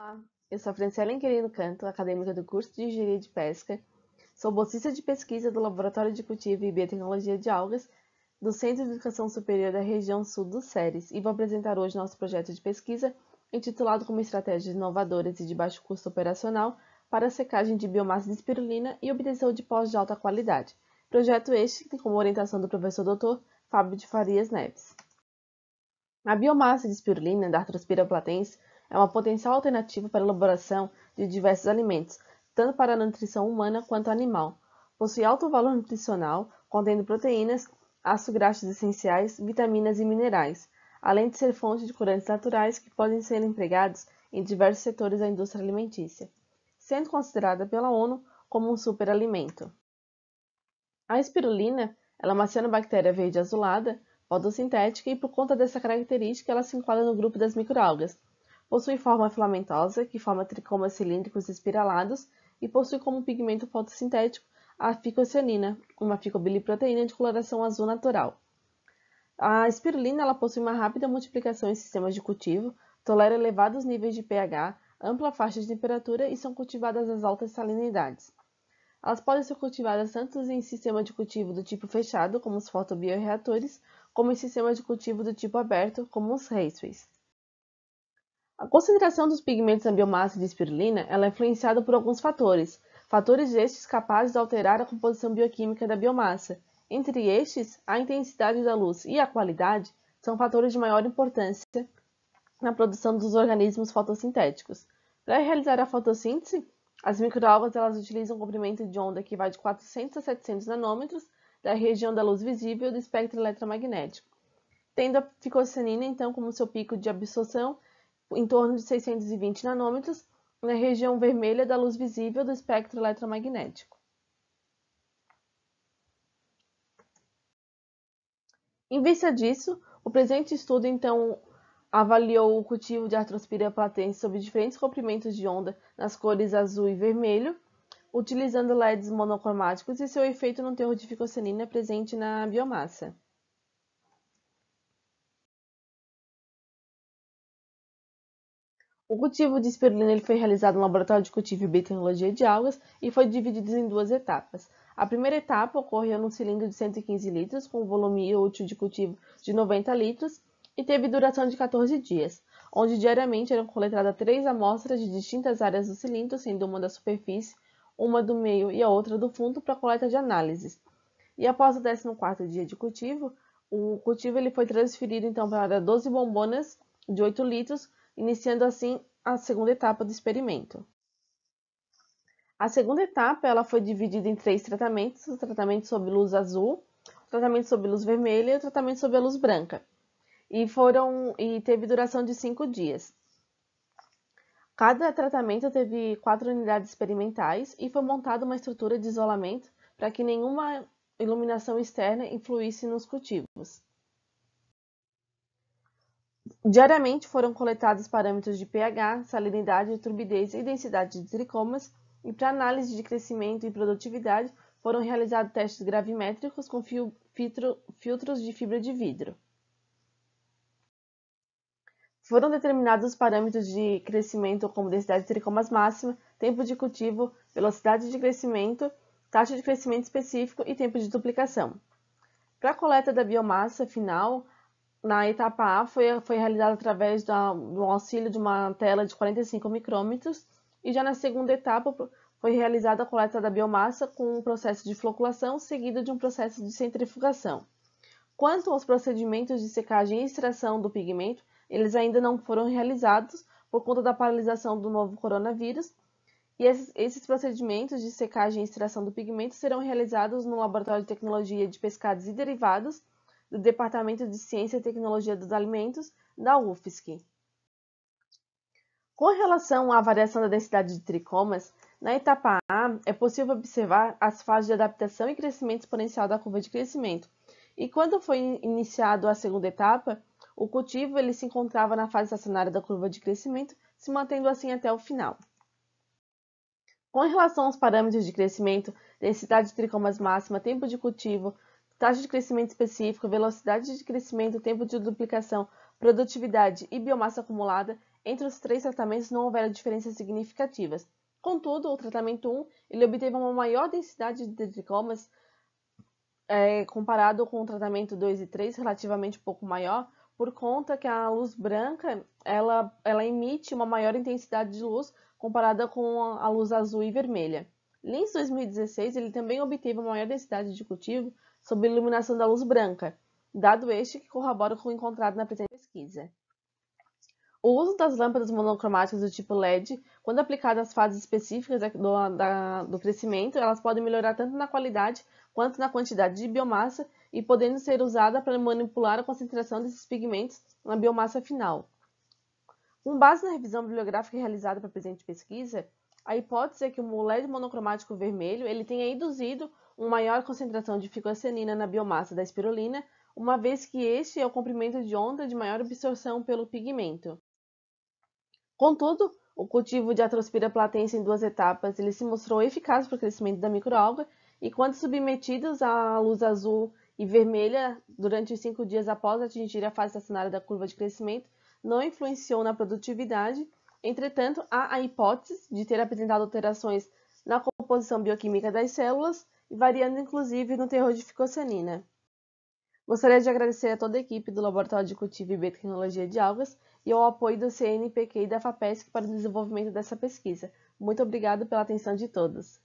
Olá, eu sou a Franciele Querino Canto, acadêmica do curso de Engenharia de Pesca. Sou bolsista de pesquisa do Laboratório de Cultivo e Biotecnologia de Algas do Centro de Educação Superior da região sul do SERES e vou apresentar hoje nosso projeto de pesquisa intitulado como Estratégias Inovadoras e de Baixo Custo Operacional para a secagem de biomassa de espirulina e obtenção de pós de alta qualidade. Projeto este que tem como orientação do professor Dr. Fábio de Farias Neves. A biomassa de espirulina da Arthrospira platens é uma potencial alternativa para a elaboração de diversos alimentos, tanto para a nutrição humana quanto animal. Possui alto valor nutricional, contendo proteínas, ácidos graxos essenciais, vitaminas e minerais, além de ser fonte de corantes naturais que podem ser empregados em diversos setores da indústria alimentícia, sendo considerada pela ONU como um superalimento. A espirulina é uma cianobactéria verde azulada, fotossintética e por conta dessa característica ela se enquadra no grupo das microalgas. Possui forma filamentosa, que forma tricomas cilíndricos espiralados, e possui como pigmento fotossintético a ficocianina, uma ficobiliproteína de coloração azul natural. A espirulina ela possui uma rápida multiplicação em sistemas de cultivo, tolera elevados níveis de pH, ampla faixa de temperatura e são cultivadas às altas salinidades. Elas podem ser cultivadas tanto em sistema de cultivo do tipo fechado, como os fotobioreatores, como em sistema de cultivo do tipo aberto, como os raceways. A concentração dos pigmentos na biomassa de espirulina é influenciada por alguns fatores estes capazes de alterar a composição bioquímica da biomassa. Entre estes, a intensidade da luz e a qualidade são fatores de maior importância na produção dos organismos fotossintéticos. Para realizar a fotossíntese, as microalgas utilizam um comprimento de onda que vai de 400 a 700 nanômetros da região da luz visível do espectro eletromagnético, tendo a ficocianina, então, como seu pico de absorção em torno de 620 nanômetros na região vermelha da luz visível do espectro eletromagnético. Em vista disso, o presente estudo, então, avaliou o cultivo de Arthrospira platens sob diferentes comprimentos de onda nas cores azul e vermelho, utilizando LEDs monocromáticos e seu efeito no teor de ficocianina presente na biomassa. O cultivo de espirulina foi realizado no Laboratório de Cultivo e Biotecnologia de Algas e foi dividido em duas etapas. A primeira etapa ocorreu num cilindro de 115 litros, com volume útil de cultivo de 90 litros, e teve duração de 14 dias, onde diariamente eram coletadas 3 amostras de distintas áreas do cilindro, sendo uma da superfície, uma do meio e a outra do fundo, para coleta de análises. E após o 14º dia de cultivo, o cultivo foi transferido então para 12 bombonas de 8 litros, iniciando assim a segunda etapa do experimento. A segunda etapa foi dividida em 3 tratamentos: o tratamento sob luz azul, o tratamento sob luz vermelha e o tratamento sob a luz branca. E teve duração de 5 dias. Cada tratamento teve 4 unidades experimentais e foi montada uma estrutura de isolamento para que nenhuma iluminação externa influísse nos cultivos. Diariamente foram coletados parâmetros de pH, salinidade, turbidez e densidade de tricomas, e para análise de crescimento e produtividade foram realizados testes gravimétricos com filtros de fibra de vidro. Foram determinados os parâmetros de crescimento como densidade de tricomas máxima, tempo de cultivo, velocidade de crescimento, taxa de crescimento específico e tempo de duplicação. Para a coleta da biomassa final, na etapa A foi realizada através do auxílio de uma tela de 45 micrômetros e já na segunda etapa foi realizada a coleta da biomassa com um processo de floculação seguido de um processo de centrifugação. Quanto aos procedimentos de secagem e extração do pigmento, eles ainda não foram realizados por conta da paralisação do novo coronavírus, e esses procedimentos de secagem e extração do pigmento serão realizados no Laboratório de Tecnologia de Pescados e Derivados do Departamento de Ciência e Tecnologia dos Alimentos da UFSC. Com relação à variação da densidade de tricomas, na etapa A é possível observar as fases de adaptação e crescimento exponencial da curva de crescimento. E quando foi iniciado a segunda etapa, o cultivo se encontrava na fase estacionária da curva de crescimento, se mantendo assim até o final. Com relação aos parâmetros de crescimento, densidade de tricomas máxima, tempo de cultivo, taxa de crescimento específico, velocidade de crescimento, tempo de duplicação, produtividade e biomassa acumulada, entre os 3 tratamentos não houveram diferenças significativas. Contudo, o tratamento 1 ele obteve uma maior densidade de tricomas comparado com o tratamento 2 e 3, relativamente um pouco maior, por conta que a luz branca ela emite uma maior intensidade de luz comparada com a luz azul e vermelha. Lins 2016 ele também obteve uma maior densidade de cultivo sob a iluminação da luz branca, dado este que corrobora com o encontrado na presente pesquisa. O uso das lâmpadas monocromáticas do tipo LED, quando aplicado às fases específicas do crescimento, elas podem melhorar tanto na qualidade quanto na quantidade de biomassa e podendo ser usada para manipular a concentração desses pigmentos na biomassa final. Com base na revisão bibliográfica realizada para a presente pesquisa, a hipótese é que o LED monocromático vermelho ele tenha induzido uma maior concentração de ficocianina na biomassa da espirulina, uma vez que este é o comprimento de onda de maior absorção pelo pigmento. Contudo, o cultivo de Atrospira platense em 2 etapas ele se mostrou eficaz para o crescimento da microalga e quando submetidos à luz azul e vermelha durante os 5 dias após atingir a fase estacionária da curva de crescimento, não influenciou na produtividade. Entretanto, há a hipótese de ter apresentado alterações na composição bioquímica das células, variando inclusive no teor de ficocianina. Gostaria de agradecer a toda a equipe do Laboratório de Cultivo e Biotecnologia de Algas e ao apoio do CNPq e da FAPESC para o desenvolvimento dessa pesquisa. Muito obrigado pela atenção de todos.